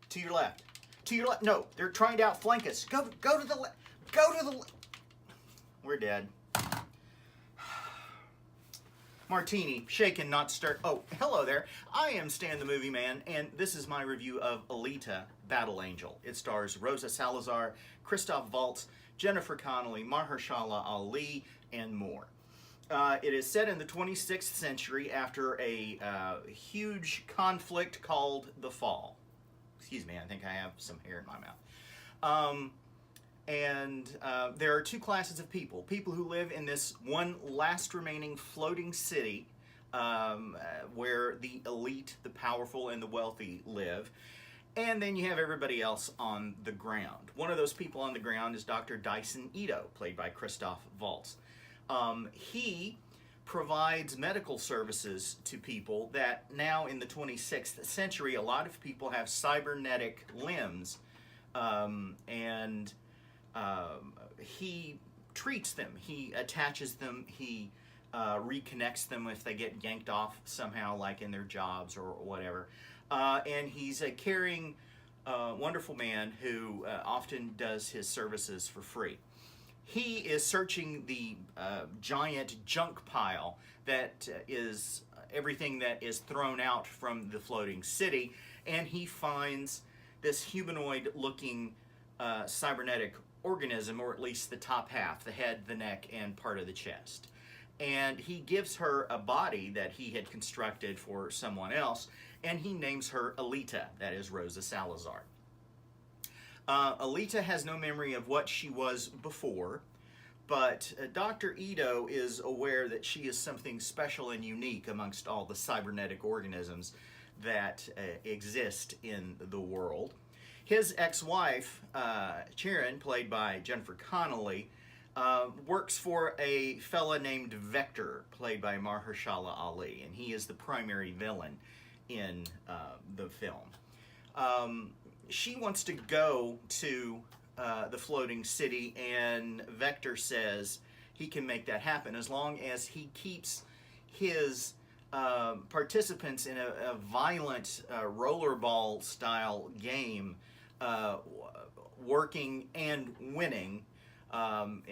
To your left. To your left. No, they're trying to outflank us. Go to the left. Go to the left. We're dead. Martini, shaken, not stirred. Oh, hello there. I am Stan the Movie Man, and this is my review of Alita, Battle Angel. It stars Rosa Salazar, Christoph Waltz, Jennifer Connelly, Mahershala Ali, and more. It is set in the 26th century after a huge conflict called the Fall. Excuse me, I think I have some hair in my mouth. There are two classes of people. People who live in this one last remaining floating city where the elite, the powerful, and the wealthy live. And then you have everybody else on the ground. One of those people on the ground is Dr. Dyson Ito, played by Christoph Waltz. He provides medical services to people that now in the 26th century, a lot of people have cybernetic limbs, and he treats them, he attaches them, he reconnects them if they get yanked off somehow, like in their jobs or whatever. And he's a caring, wonderful man who often does his services for free. He is searching the giant junk pile that is everything that is thrown out from the floating city, and he finds this humanoid-looking cybernetic organism, or at least the top half, the head, the neck, and part of the chest. And he gives her a body that he had constructed for someone else, and he names her Alita, that is Rosa Salazar. Alita has no memory of what she was before, but Dr. Ito is aware that she is something special and unique amongst all the cybernetic organisms that exist in the world. His ex-wife, Chiron, played by Jennifer Connelly, works for a fella named Vector, played by Mahershala Ali, and he is the primary villain in the film. She wants to go to the floating city, and Vector says he can make that happen as long as he keeps his participants in a violent rollerball style game working and winning.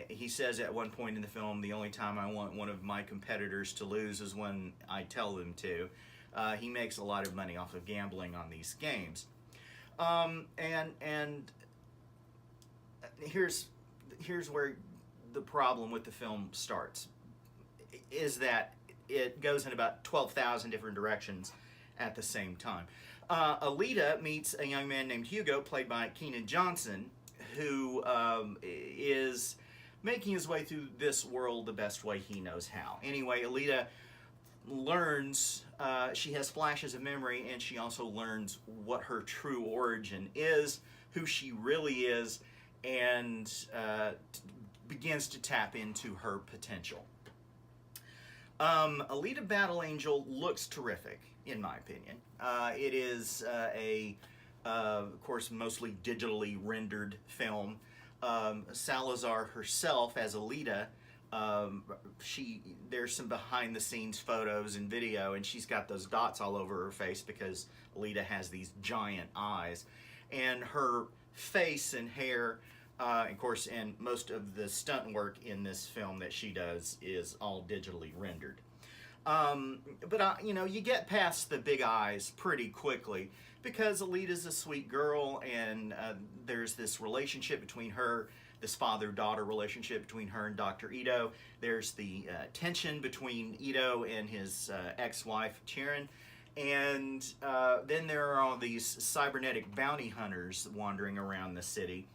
He says at one point in the film, the only time I want one of my competitors to lose is when I tell them to. He makes a lot of money off of gambling on these games. And here's where the problem with the film starts, is that it goes in about 12,000 different directions at the same time. Alita meets a young man named Hugo, played by Keenan Johnson, who is making his way through this world the best way he knows how. Anyway, Alita learns, she has flashes of memory, and she also learns what her true origin is, who she really is, and begins to tap into her potential. Alita Battle Angel looks terrific, in my opinion. It is of course, mostly digitally rendered film. Salazar herself as Alita, there's some behind-the-scenes photos and video, and she's got those dots all over her face because Alita has these giant eyes. And her face and hair, of course, and most of the stunt work in this film that she does is all digitally rendered. But you know, you get past the big eyes pretty quickly because Alita's a sweet girl, and there's this relationship between her, this father-daughter relationship between her and Dr. Ito. There's the tension between Ito and his ex-wife, Chiron. And then there are all these cybernetic bounty hunters wandering around the city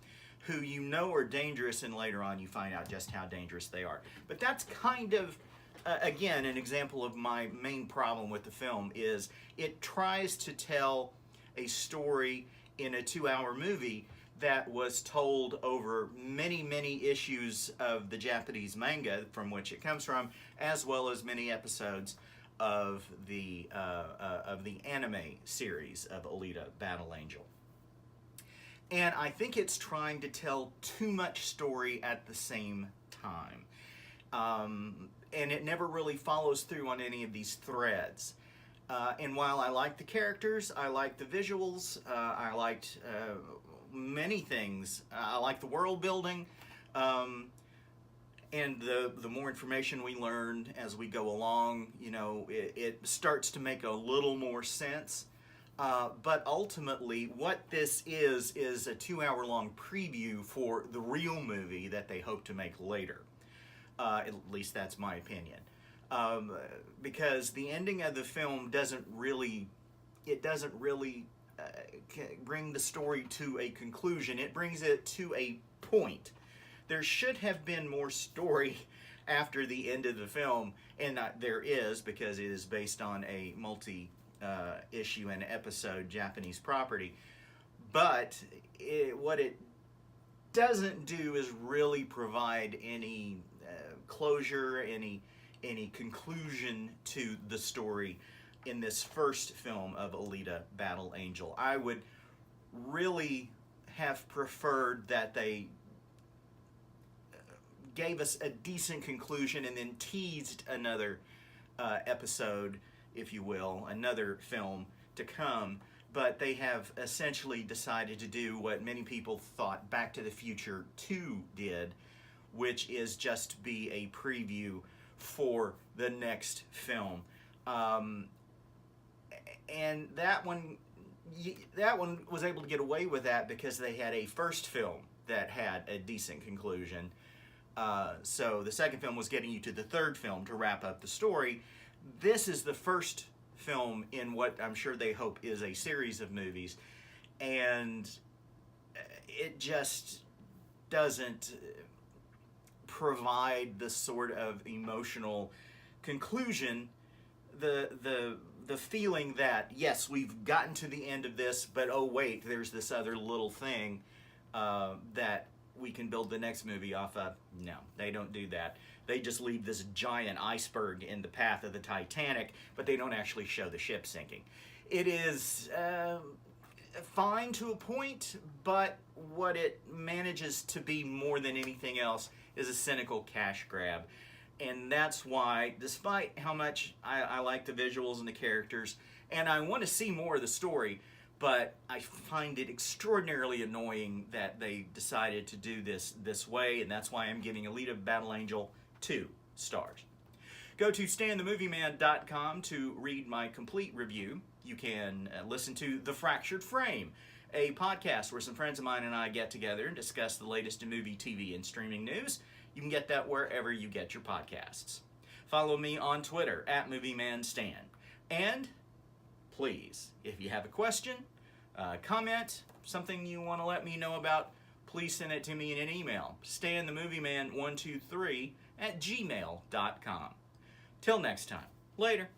who you know are dangerous, and later on you find out just how dangerous they are. But that's kind of, again, an example of my main problem with the film is it tries to tell a story in a 2-hour movie that was told over many, many issues of the Japanese manga from which it comes from, as well as many episodes of the anime series of Alita Battle Angel. And I think it's trying to tell too much story at the same time. And it never really follows through on any of these threads. And while I like the characters, I like the visuals, I liked many things. I like the world building, and the more information we learn as we go along, you know, it starts to make a little more sense. But ultimately, what this is a 2-hour-long preview for the real movie that they hope to make later. At least that's my opinion. Because the ending of the film doesn't really bring the story to a conclusion. It brings it to a point. There should have been more story after the end of the film, and there is, because it is based on a multi-issue and episode Japanese property. But what it doesn't do is really provide any closure, any conclusion to the story in this first film of Alita: Battle Angel. I would really have preferred that they gave us a decent conclusion and then teased another episode, if you will, another film to come. But they have essentially decided to do what many people thought Back to the Future 2 did, which is just be a preview for the next film. And that one was able to get away with that because they had a first film that had a decent conclusion. So the second film was getting you to the third film to wrap up the story. This is the first film in what I'm sure they hope is a series of movies, and it just doesn't provide the sort of emotional conclusion, the feeling that, yes, we've gotten to the end of this, but oh wait, there's this other little thing that we can build the next movie off of. No, they don't do that. They just leave this giant iceberg in the path of the Titanic, but they don't actually show the ship sinking. It is fine to a point, but what it manages to be more than anything else is a cynical cash grab. And that's why, despite how much I like the visuals and the characters, and I want to see more of the story, but I find it extraordinarily annoying that they decided to do this way, and that's why I'm giving Alita: Battle Angel 2 stars. Go to StanTheMovieMan.com to read my complete review. You can listen to The Fractured Frame, a podcast where some friends of mine and I get together and discuss the latest in movie, TV, and streaming news. You can get that wherever you get your podcasts. Follow me on Twitter @MovieManStan. And please, if you have a question, comment, something you want to let me know about, please send it to me in an email. StanTheMovieMan123 @gmail.com. Till next time. Later.